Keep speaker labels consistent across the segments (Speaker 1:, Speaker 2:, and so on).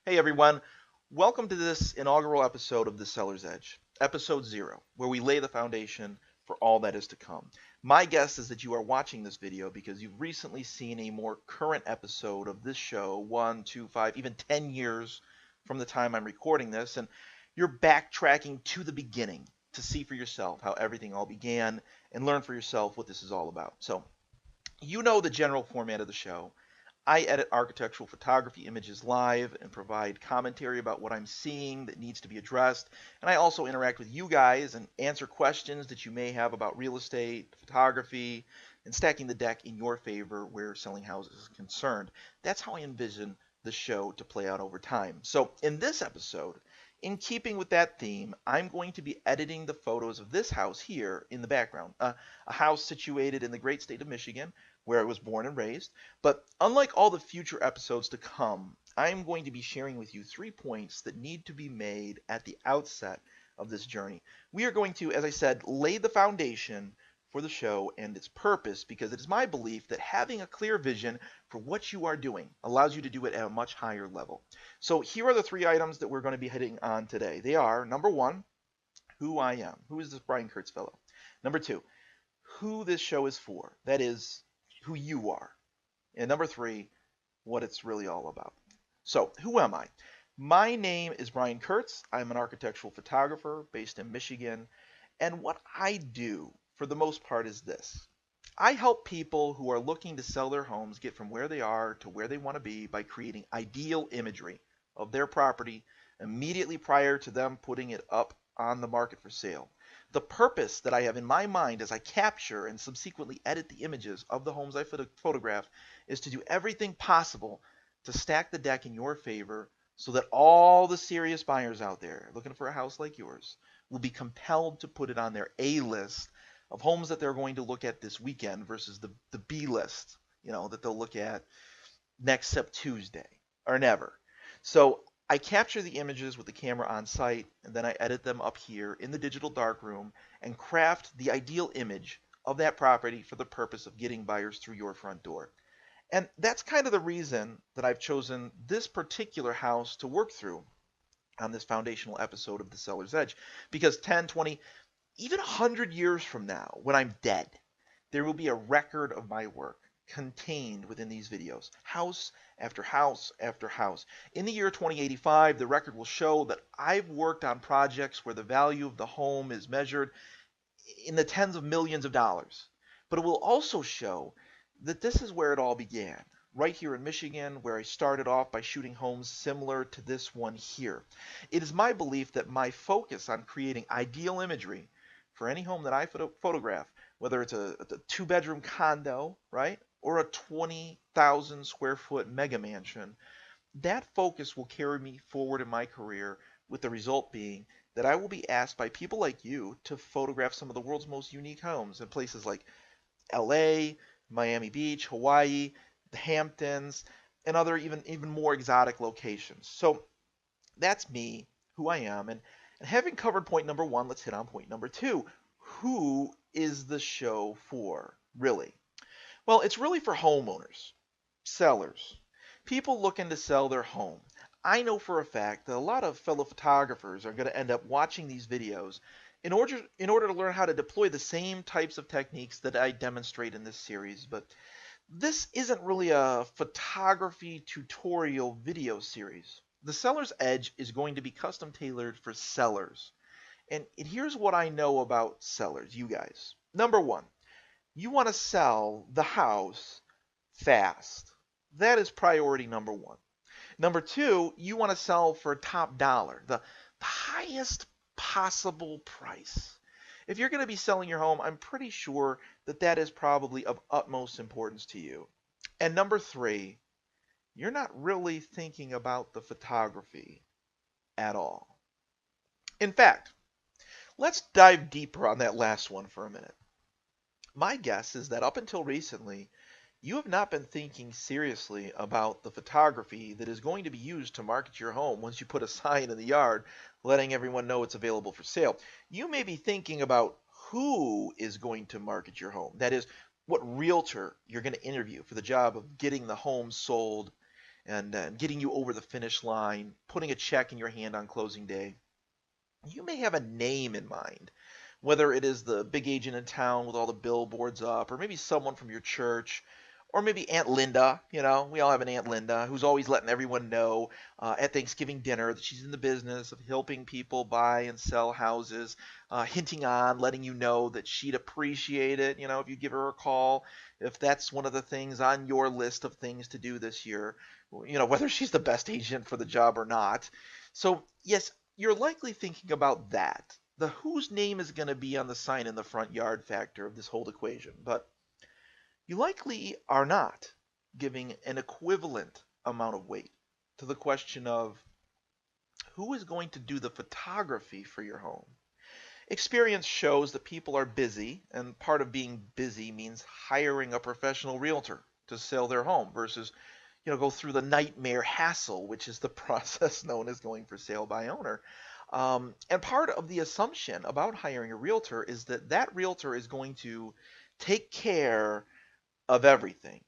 Speaker 1: Hey everyone, welcome to this inaugural episode of The Seller's Edge, episode 0, where we lay the foundation for all that is to come. My guess is that you are watching this video because you've recently seen a more current episode of this show, 1, 2, 5, even 10 years from the time I'm recording this, and you're backtracking to the beginning to see for yourself how everything all began and learn for yourself what this is all about. So, you know the general format of the show. I edit architectural photography images live and provide commentary about what I'm seeing that needs to be addressed. And I also interact with you guys and answer questions that you may have about real estate, photography, and stacking the deck in your favor where selling houses is concerned. That's how I envision the show to play out over time. So in this episode, in keeping with that theme, I'm going to be editing the photos of this house here in the background, a house situated in the great state of Michigan, where I was born and raised. But unlike all the future episodes to come, I'm going to be sharing with you 3 points that need to be made at the outset of this journey. We are going to, as I said, lay the foundation for the show and its purpose because it is my belief that having a clear vision for what you are doing allows you to do it at a much higher level. So here are the 3 items that we're going to be hitting on today. They are, number 1, who I am. Who is this Brian Kurtz fellow? Number 2, who this show is for. That is, who you are. And number 3, what it's really all about. So, who am I? My name is Brian Kurtz. I'm an architectural photographer based in Michigan. And what I do, for the most part, is this. I help people who are looking to sell their homes get from where they are to where they want to be by creating ideal imagery of their property immediately prior to them putting it up on the market for sale. The purpose that I have in my mind as I capture and subsequently edit the images of the homes I photograph is to do everything possible to stack the deck in your favor so that all the serious buyers out there looking for a house like yours will be compelled to put it on their A list of homes that they're going to look at this weekend versus the B list, that they'll look at next Tuesday or never. So I capture the images with the camera on site, and then I edit them up here in the digital darkroom and craft the ideal image of that property for the purpose of getting buyers through your front door. And that's kind of the reason that I've chosen this particular house to work through on this foundational episode of The Seller's Edge. Because 10, 20, even 100 years from now, when I'm dead, there will be a record of my work contained within these videos, house after house after house. In the year 2085, the record will show that I've worked on projects where the value of the home is measured in the tens of millions of dollars. But it will also show that this is where it all began, right here in Michigan, where I started off by shooting homes similar to this one here. It is my belief that my focus on creating ideal imagery for any home that I photograph, whether it's a 2-bedroom condo, right, or a 20,000 square foot mega mansion, that focus will carry me forward in my career, with the result being that I will be asked by people like you to photograph some of the world's most unique homes in places like LA, Miami Beach, Hawaii, the Hamptons, and other even more exotic locations. So that's me, who I am, and having covered point number 1, let's hit on point number 2. Who is the show for, really? Well, it's really for homeowners, sellers, people looking to sell their home. I know for a fact that a lot of fellow photographers are going to end up watching these videos in order to learn how to deploy the same types of techniques that I demonstrate in this series. But this isn't really a photography tutorial video series. The Seller's Edge is going to be custom tailored for sellers. And here's what I know about sellers, you guys. Number 1, you want to sell the house fast. That is priority number 1. Number 2, you want to sell for top dollar, the highest possible price. If you're going to be selling your home, I'm pretty sure that that is probably of utmost importance to you. And number 3, you're not really thinking about the photography at all. In fact, let's dive deeper on that last one for a minute. My guess is that up until recently, you have not been thinking seriously about the photography that is going to be used to market your home once you put a sign in the yard letting everyone know it's available for sale. You may be thinking about who is going to market your home. That is, what realtor you're going to interview for the job of getting the home sold and getting you over the finish line, putting a check in your hand on closing day. You may have a name in mind, whether it is the big agent in town with all the billboards up, or maybe someone from your church, or maybe Aunt Linda. We all have an Aunt Linda who's always letting everyone know at Thanksgiving dinner that she's in the business of helping people buy and sell houses, hinting on, letting you know that she'd appreciate it, if you give her a call, if that's one of the things on your list of things to do this year, whether she's the best agent for the job or not. So, yes, you're likely thinking about that, the whose name is going to be on the sign in the front yard factor of this whole equation. But you likely are not giving an equivalent amount of weight to the question of who is going to do the photography for your home. Experience shows that people are busy, and part of being busy means hiring a professional realtor to sell their home versus go through the nightmare hassle, which is the process known as going for sale by owner. And part of the assumption about hiring a realtor is that that realtor is going to take care of everything,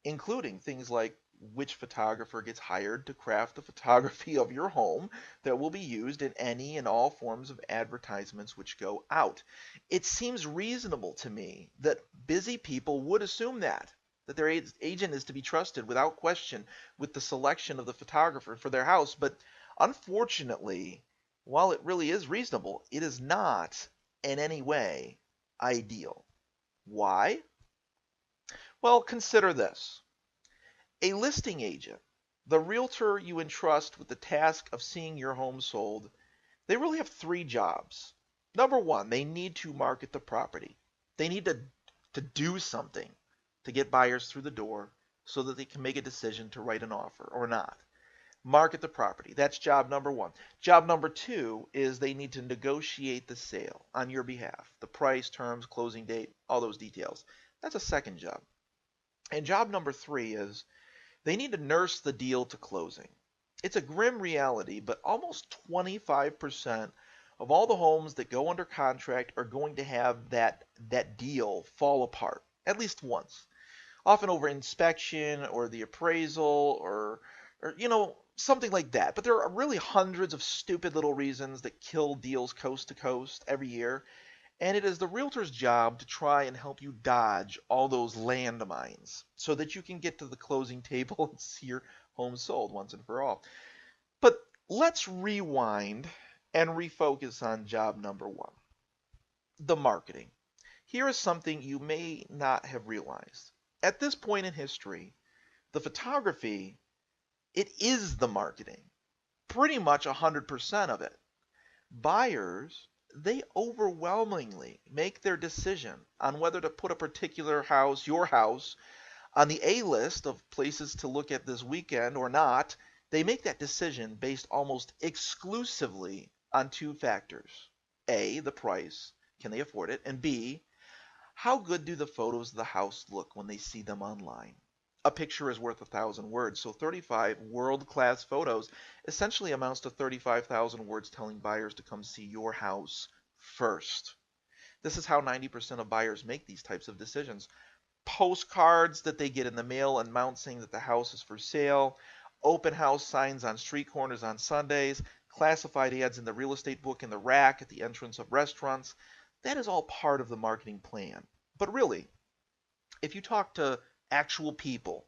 Speaker 1: including things like which photographer gets hired to craft the photography of your home that will be used in any and all forms of advertisements which go out. It seems reasonable to me that busy people would assume that their agent is to be trusted without question with the selection of the photographer for their house. But unfortunately, while it really is reasonable, it is not in any way ideal. Why? Well, consider this. A listing agent, the realtor you entrust with the task of seeing your home sold, they really have three jobs. Number one, they need to market the property. They need to do something to get buyers through the door so that they can make a decision to write an offer or not. Market the property. That's job number one. Job number two is they need to negotiate the sale on your behalf. The price, terms, closing date, all those details. That's a second job. And job number three is they need to nurse the deal to closing. It's a grim reality, but almost 25% of all the homes that go under contract are going to have that deal fall apart at least once, often over inspection or the appraisal or something like that. But there are really hundreds of stupid little reasons that kill deals coast to coast every year, and it is the realtor's job to try and help you dodge all those landmines so that you can get to the closing table and see your home sold once and for all. But let's rewind and refocus on job number one, the marketing. Here is something you may not have realized. At this point in history, the photography, it is the marketing, pretty much 100% of it. Buyers, they overwhelmingly make their decision on whether to put a particular house, your house, on the A list of places to look at this weekend or not. They make that decision based almost exclusively on two factors. A, the price, can they afford it? And B, how good do the photos of the house look when they see them online? A picture is worth 1,000 words, so 35 world-class photos essentially amounts to 35,000 words telling buyers to come see your house first. This is how 90% of buyers make these types of decisions. Postcards that they get in the mail announcing that the house is for sale, open house signs on street corners on Sundays, classified ads in the real estate book in the rack at the entrance of restaurants. That is all part of the marketing plan. But really, if you talk to actual people,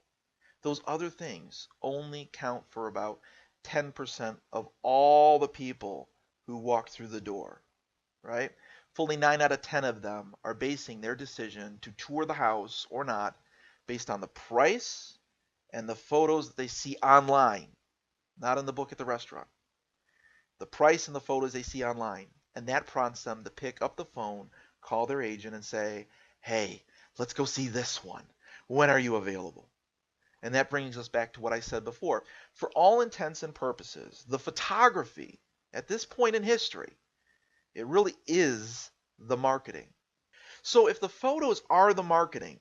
Speaker 1: those other things only count for about 10% of all the people who walk through the door, right? Fully 9 out of 10 of them are basing their decision to tour the house or not based on the price and the photos that they see online, not in the book at the restaurant. The price and the photos they see online. And that prompts them to pick up the phone, call their agent, and say, hey, let's go see this one. When are you available? And that brings us back to what I said before. For all intents and purposes, the photography at this point in history, it really is the marketing. So if the photos are the marketing,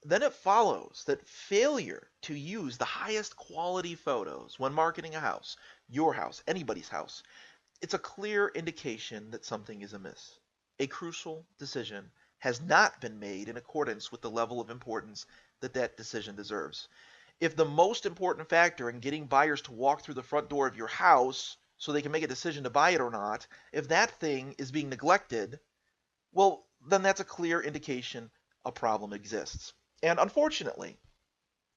Speaker 1: then it follows that failure to use the highest quality photos when marketing a house, your house, anybody's house, it's a clear indication that something is amiss. A crucial decision has not been made in accordance with the level of importance that that decision deserves. If the most important factor in getting buyers to walk through the front door of your house so they can make a decision to buy it or not, if that thing is being neglected, well, then that's a clear indication a problem exists. And unfortunately,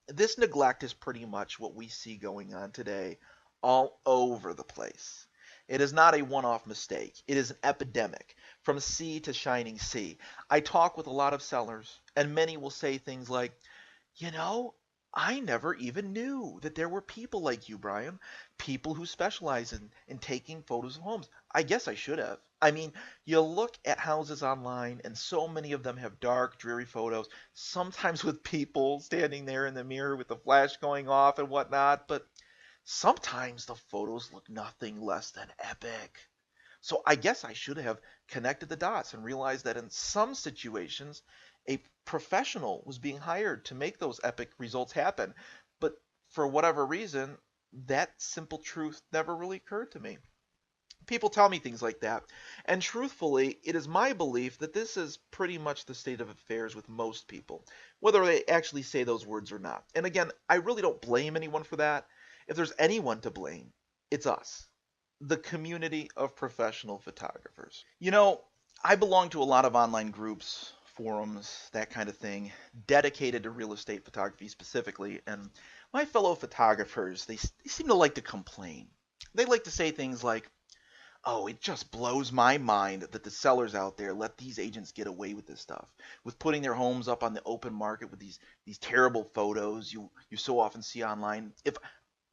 Speaker 1: this neglect is pretty much what we see going on today all over the place. It is not a one off mistake. It is an epidemic from sea to shining sea. I talk with a lot of sellers, and many will say things like, you know, I never even knew that there were people like you, Brian. People who specialize in taking photos of homes. I guess I should have. I mean, you look at houses online, and so many of them have dark, dreary photos, sometimes with people standing there in the mirror with the flash going off and whatnot, but sometimes the photos look nothing less than epic. So I guess I should have connected the dots and realized that in some situations, a professional was being hired to make those epic results happen. But for whatever reason, that simple truth never really occurred to me. People tell me things like that. And truthfully, it is my belief that this is pretty much the state of affairs with most people, whether they actually say those words or not. And again, I really don't blame anyone for that. If there's anyone to blame, it's us, the community of professional photographers. I belong to a lot of online groups, forums, that kind of thing, dedicated to real estate photography specifically. And my fellow photographers, they seem to like to complain. They like to say things like, oh, it just blows my mind that the sellers out there let these agents get away with this stuff, with putting their homes up on the open market with these terrible photos you so often see online. If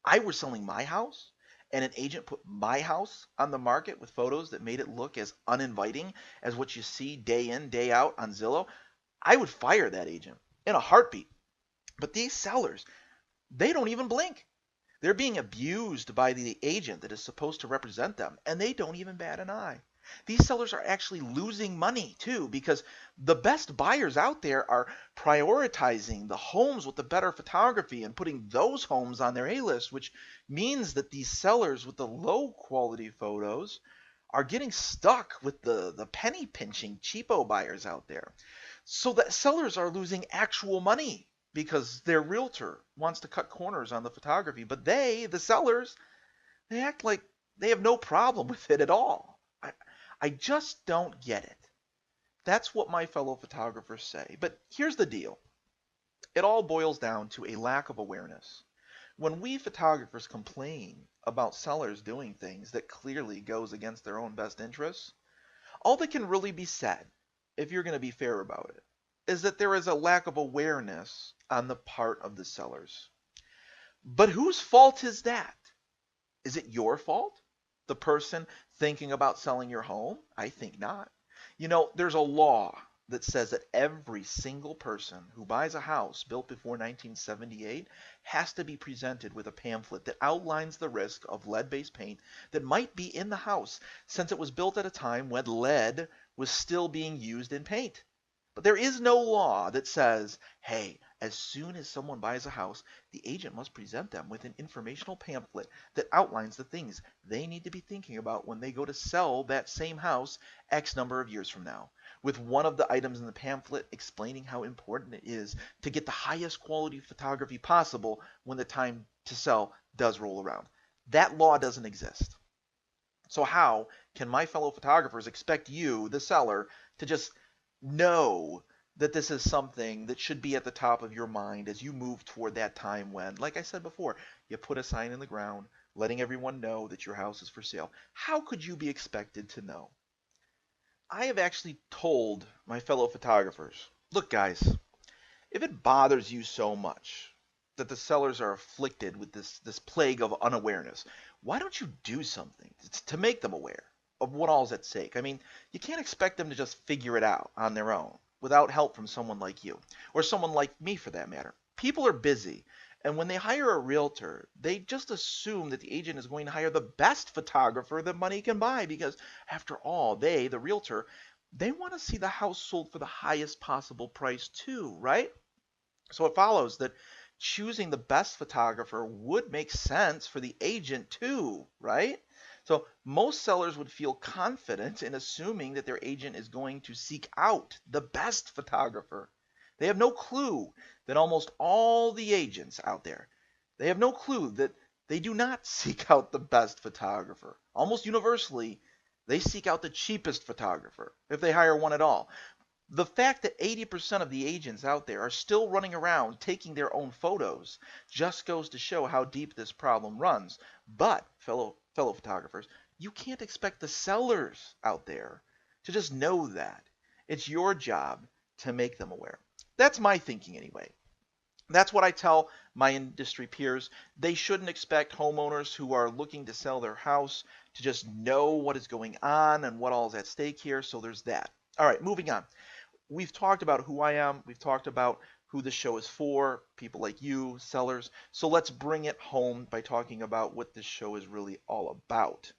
Speaker 1: I were selling my house and an agent put my house on the market with photos that made it look as uninviting as what you see day in, day out on Zillow, I would fire that agent in a heartbeat. But these sellers, they don't even blink. They're being abused by the agent that is supposed to represent them, and they don't even bat an eye. These sellers are actually losing money too because the best buyers out there are prioritizing the homes with the better photography and putting those homes on their A-list, which means that these sellers with the low quality photos are getting stuck with the penny pinching cheapo buyers out there. So that sellers are losing actual money because their realtor wants to cut corners on the photography, but the sellers, they act like they have no problem with it at all. I just don't get it. That's what my fellow photographers say. But here's the deal. It all boils down to a lack of awareness. When we photographers complain about sellers doing things that clearly goes against their own best interests, all that can really be said, if you're going to be fair about it, is that there is a lack of awareness on the part of the sellers. But whose fault is that? Is it your fault? The person thinking about selling your home? I think not. There's a law that says that every single person who buys a house built before 1978 has to be presented with a pamphlet that outlines the risk of lead-based paint that might be in the house since it was built at a time when lead was still being used in paint. But there is no law that says, hey, as soon as someone buys a house, the agent must present them with an informational pamphlet that outlines the things they need to be thinking about when they go to sell that same house X number of years from now, with one of the items in the pamphlet explaining how important it is to get the highest quality photography possible when the time to sell does roll around. That law doesn't exist. So how can my fellow photographers expect you, the seller, to just know that this is something that should be at the top of your mind as you move toward that time when, like I said before, you put a sign in the ground letting everyone know that your house is for sale? How could you be expected to know? I have actually told my fellow photographers, look guys, if it bothers you so much that the sellers are afflicted with this plague of unawareness, why don't you do something to make them aware of what all's at stake? I mean, you can't expect them to just figure it out on their own without help from someone like you, or someone like me for that matter. People are busy, and when they hire a realtor, they just assume that the agent is going to hire the best photographer that money can buy because, after all, they, the realtor, they want to see the house sold for the highest possible price too, right? So it follows that choosing the best photographer would make sense for the agent too, right? So most sellers would feel confident in assuming that their agent is going to seek out the best photographer They have no clue that almost all the agents out there, they have no clue that they do not seek out the best photographer. Almost universally, they seek out the cheapest photographer, if they hire one at all. The fact that 80% of the agents out there are still running around taking their own photos just goes to show how deep this problem runs. But, fellow photographers, you can't expect the sellers out there to just know that. It's your job to make them aware. That's my thinking anyway. That's what I tell my industry peers. They shouldn't expect homeowners who are looking to sell their house to just know what is going on and what all is at stake here. So there's that. All right, moving on. We've talked about who I am. We've talked about who the show is for, people like you, sellers. So let's bring it home by talking about what this show is really all about.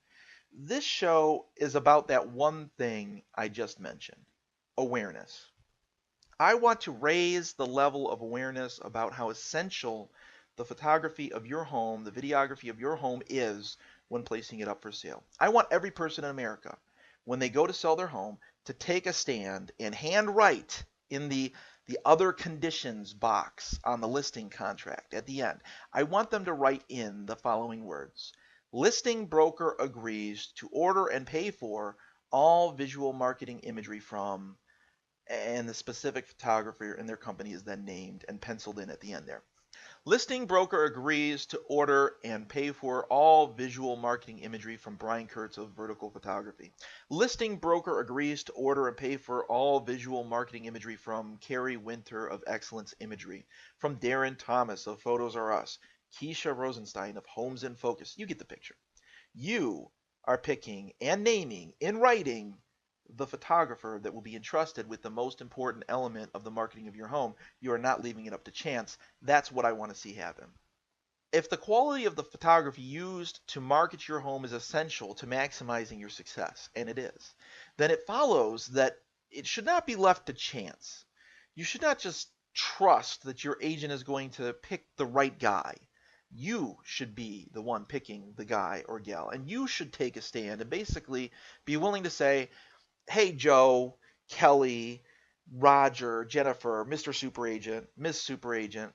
Speaker 1: This show is about that one thing I just mentioned, awareness. I want to raise the level of awareness about how essential the photography of your home, the videography of your home is when placing it up for sale. I want every person in America, when they go to sell their home, to take a stand and handwrite in the other conditions box on the listing contract at the end. I want them to write in the following words. Listing broker agrees to order and pay for all visual marketing imagery from, and the specific photographer in their company is then named and penciled in at the end there. Listing broker agrees to order and pay for all visual marketing imagery from Brian Kurtz of Vertical Photography. Listing broker agrees to order and pay for all visual marketing imagery from Carrie Winter of Excellence Imagery, from Darren Thomas of Photos R Us, Keisha Rosenstein of Homes in Focus. You get the picture. You are picking and naming in writing the photographer that will be entrusted with the most important element of the marketing of your home. You are not leaving it up to chance. That's what I want to see happen. If the quality of the photography used to market your home is essential to maximizing your success, and it is, then it follows that it should not be left to chance. You should not just trust that your agent is going to pick the right guy. You should be the one picking the guy or gal, and you should take a stand and basically be willing to say, hey, Joe, Kelly, Roger, Jennifer, Mr. Super Agent, Miss Super Agent,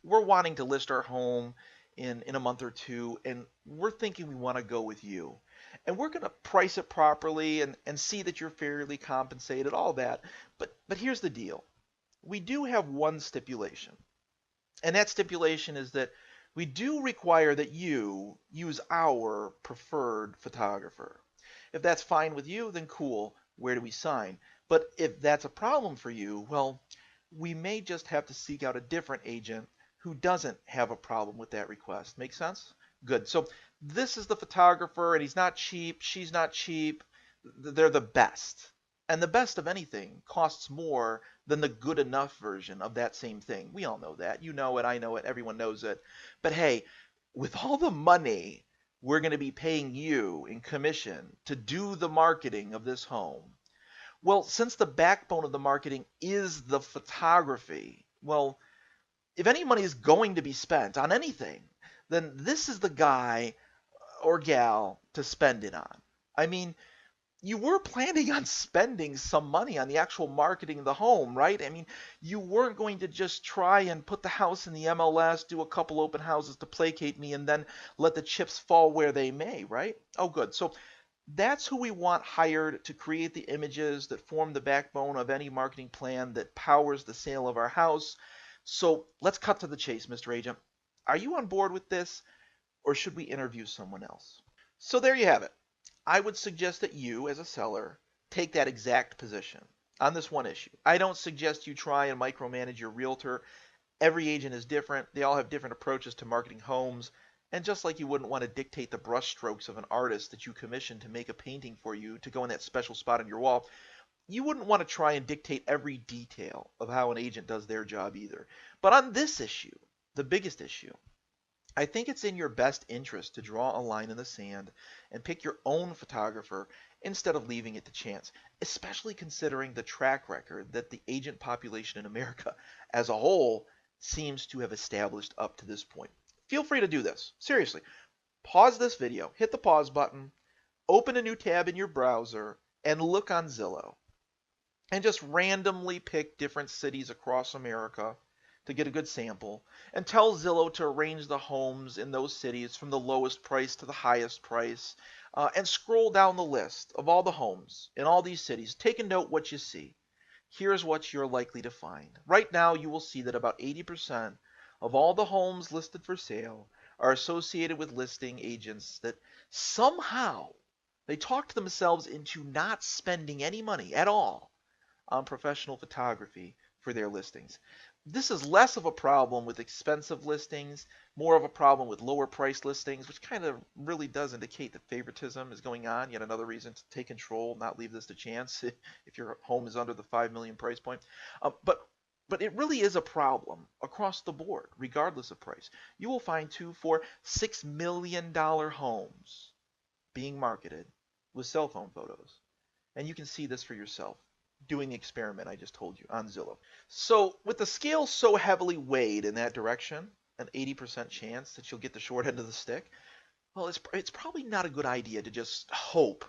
Speaker 1: we're wanting to list our home in a month or two, and we're thinking we want to go with you. And we're going to price it properly and see that you're fairly compensated, all that. But here's the deal. We do have one stipulation. And that stipulation is that we do require that you use our preferred photographer. If that's fine with you, then cool. Where do we sign? But if that's a problem for you, well, we may just have to seek out a different agent who doesn't have a problem with that request. Make sense? Good. So this is the photographer, and he's not cheap. She's not cheap. They're the best. And the best of anything costs more than the good enough version of that same thing. We all know that. You know it. I know it. Everyone knows it. But hey, with all the money we're going to be paying you in commission to do the marketing of this home, well, since the backbone of the marketing is the photography, well, if any money is going to be spent on anything, then this is the guy or gal to spend it on. I mean, you were planning on spending some money on the actual marketing of the home, right? I mean, you weren't going to just try and put the house in the MLS, do a couple open houses to placate me, and then let the chips fall where they may, right? Oh, good. So that's who we want hired to create the images that form the backbone of any marketing plan that powers the sale of our house. So let's cut to the chase, Mr. Agent. Are you on board with this, or should we interview someone else? So there you have it. I would suggest that you, as a seller, take that exact position on this one issue. I don't suggest you try and micromanage your realtor. Every agent is different. They all have different approaches to marketing homes. And just like you wouldn't want to dictate the brushstrokes of an artist that you commission to make a painting for you to go in that special spot on your wall, you wouldn't want to try and dictate every detail of how an agent does their job either. But on this issue, the biggest issue, I think it's in your best interest to draw a line in the sand and pick your own photographer instead of leaving it to chance, especially considering the track record that the agent population in America as a whole seems to have established up to this point. Feel free to do this. Seriously, pause this video, hit the pause button, open a new tab in your browser, and look on Zillow. and just randomly pick different cities across America to get a good sample, and tell Zillow to arrange the homes in those cities from the lowest price to the highest price, and scroll down the list of all the homes in all these cities. Take a note what you see. Here's what you're likely to find. Right now, you will see that about 80% of all the homes listed for sale are associated with listing agents that somehow they talked themselves into not spending any money at all on professional photography for their listings. This is less of a problem with expensive listings, more of a problem with lower price listings, which kind of really does indicate that favoritism is going on. Yet another reason to take control, not leave this to chance if your home is under the 5 million price point. But it really is a problem across the board, regardless of price. You will find 2, 4, $6 million homes being marketed with cell phone photos. And you can see this for yourself doing the experiment I just told you on Zillow. So with the scale so heavily weighed in that direction, an 80% chance that you'll get the short end of the stick, well, it's probably not a good idea to just hope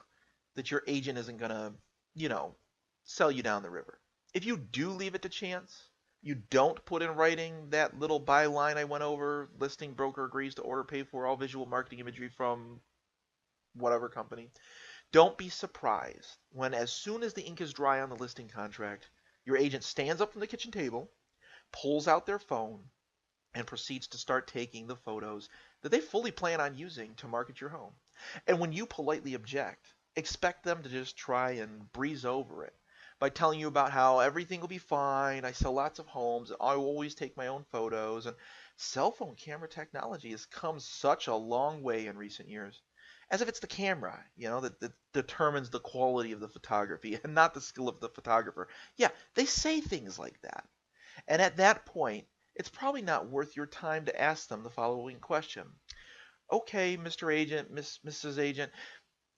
Speaker 1: that your agent isn't going to, you know, sell you down the river. If you do leave it to chance, you don't put in writing that little byline I went over, listing broker agrees to order pay for all visual marketing imagery from whatever company. Don't be surprised when, as soon as the ink is dry on the listing contract, your agent stands up from the kitchen table, pulls out their phone, and proceeds to start taking the photos that they fully plan on using to market your home. And when you politely object, expect them to just try and breeze over it by telling you about how everything will be fine, I sell lots of homes, I always take my own photos, and cell phone camera technology has come such a long way in recent years. As if it's the camera, that determines the quality of the photography and not the skill of the photographer. Yeah, they say things like that. And at that point, it's probably not worth your time to ask them the following question. Okay, Mr. Agent, Mrs. Agent,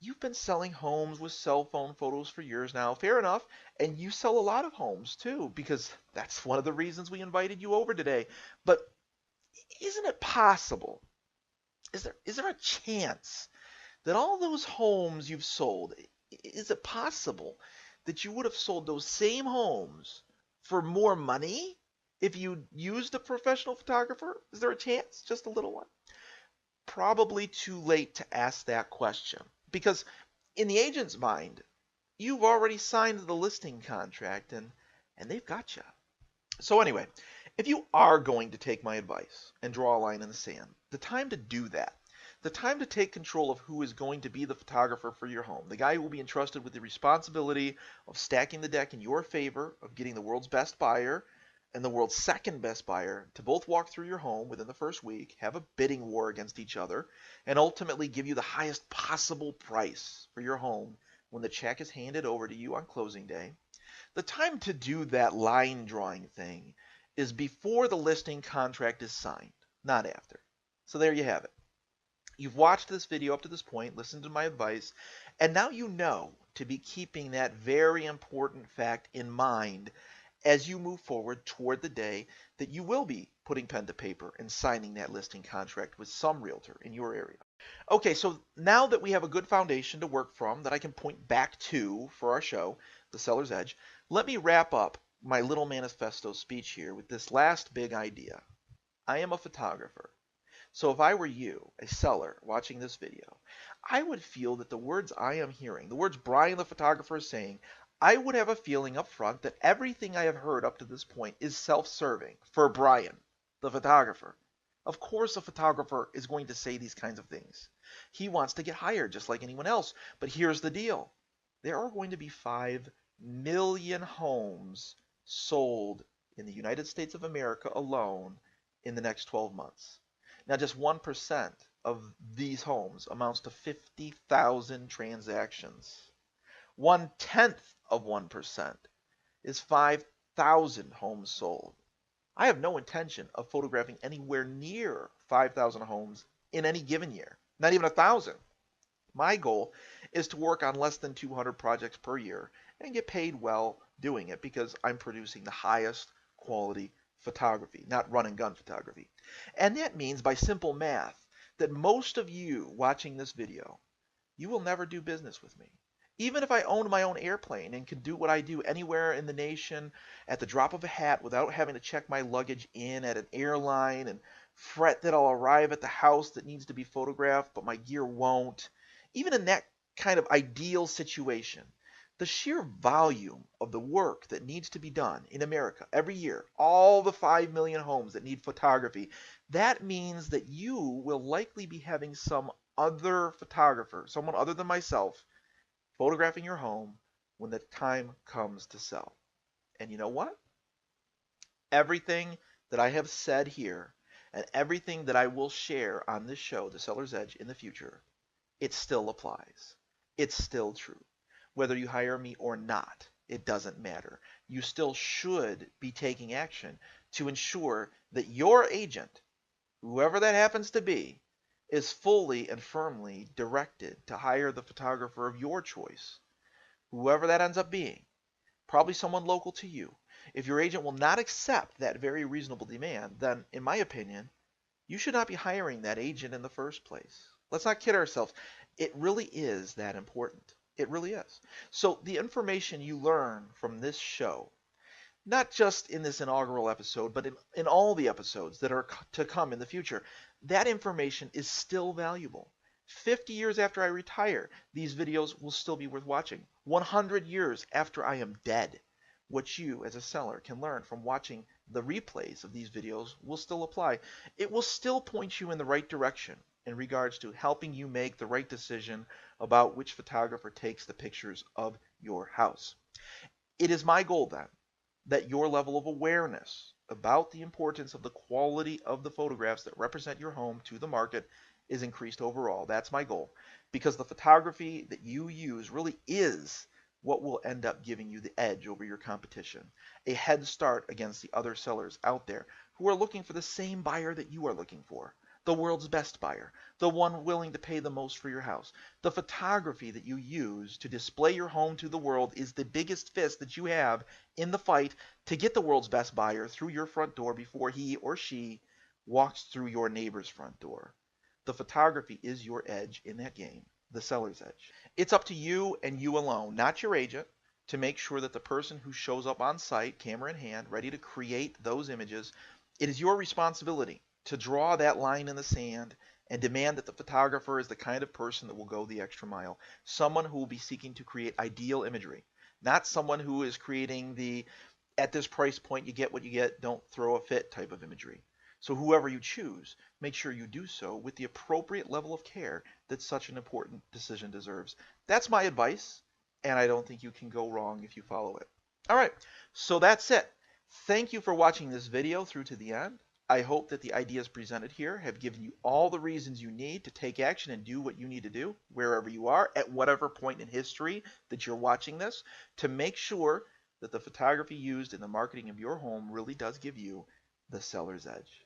Speaker 1: you've been selling homes with cell phone photos for years now. Fair enough. And you sell a lot of homes too, because that's one of the reasons we invited you over today. But isn't it possible? Is there a chance that all those homes you've sold, is it possible that you would have sold those same homes for more money if you used a professional photographer? Is there a chance? Just a little one? Probably too late to ask that question, because in the agent's mind, you've already signed the listing contract and they've got you. So anyway, if you are going to take my advice and draw a line in the sand, the time to do that, the time to take control of who is going to be the photographer for your home, the guy who will be entrusted with the responsibility of stacking the deck in your favor, of getting the world's best buyer and the world's second best buyer to both walk through your home within the first week, have a bidding war against each other, and ultimately give you the highest possible price for your home when the check is handed over to you on closing day. The time to do that line drawing thing is before the listing contract is signed, not after. So there you have it. You've watched this video up to this point, listened to my advice, and now you know to be keeping that very important fact in mind as you move forward toward the day that you will be putting pen to paper and signing that listing contract with some realtor in your area. Okay, so now that we have a good foundation to work from that I can point back to for our show, The Seller's Edge, let me wrap up my little manifesto speech here with this last big idea. I am a photographer. So if I were you, a seller, watching this video, I would feel that the words I am hearing, the words Brian the photographer is saying, I would have a feeling up front that everything I have heard up to this point is self-serving for Brian, the photographer. Of course a photographer is going to say these kinds of things. He wants to get hired just like anyone else. But here's the deal. There are going to be 5 million homes sold in the United States of America alone in the next 12 months. Now, just 1% of these homes amounts to 50,000 transactions. 1/10 of 1% is 5,000 homes sold. I have no intention of photographing anywhere near 5,000 homes in any given year, not even 1,000. My goal is to work on less than 200 projects per year and get paid well doing it because I'm producing the highest quality photography, not run and gun photography. And that means by simple math that most of you watching this video, you will never do business with me. Even if I owned my own airplane and could do what I do anywhere in the nation at the drop of a hat without having to check my luggage in at an airline and fret that I'll arrive at the house that needs to be photographed, but my gear won't, even in that kind of ideal situation, the sheer volume of the work that needs to be done in America every year, all the 5 million homes that need photography, that means that you will likely be having some other photographer, someone other than myself, photographing your home when the time comes to sell. And you know what? Everything that I have said here and everything that I will share on this show, The Seller's Edge, in the future, it still applies. It's still true. Whether you hire me or not, it doesn't matter. You still should be taking action to ensure that your agent, whoever that happens to be, is fully and firmly directed to hire the photographer of your choice, whoever that ends up being, probably someone local to you. If your agent will not accept that very reasonable demand, then, in my opinion, you should not be hiring that agent in the first place. Let's not kid ourselves. It really is that important. It really is. So, the information you learn from this show, not just in this inaugural episode, but in all the episodes that are to come in the future, that information is still valuable. 50 years after I retire, these videos will still be worth watching. 100 years after I am dead, what you as a seller can learn from watching the replays of these videos will still apply. It will still point you in the right direction in regards to helping you make the right decision about which photographer takes the pictures of your house. It is my goal then that your level of awareness about the importance of the quality of the photographs that represent your home to the market is increased overall. That's my goal, because the photography that you use really is what will end up giving you the edge over your competition, a head start against the other sellers out there who are looking for the same buyer that you are looking for, the world's best buyer, the one willing to pay the most for your house. The photography that you use to display your home to the world is the biggest fist that you have in the fight to get the world's best buyer through your front door before he or she walks through your neighbor's front door. The photography is your edge in that game, the seller's edge. It's up to you and you alone, not your agent, to make sure that the person who shows up on site, camera in hand, ready to create those images, it is your responsibility to draw that line in the sand and demand that the photographer is the kind of person that will go the extra mile, someone who will be seeking to create ideal imagery, not someone who is creating the at this price point you get what you get, don't throw a fit type of imagery. So whoever you choose, make sure you do so with the appropriate level of care that such an important decision deserves. That's my advice, and I don't think you can go wrong if you follow it. All right, so that's it. Thank you for watching this video through to the end. I hope that the ideas presented here have given you all the reasons you need to take action and do what you need to do wherever you are, at whatever point in history that you're watching this, to make sure that the photography used in the marketing of your home really does give you the seller's edge.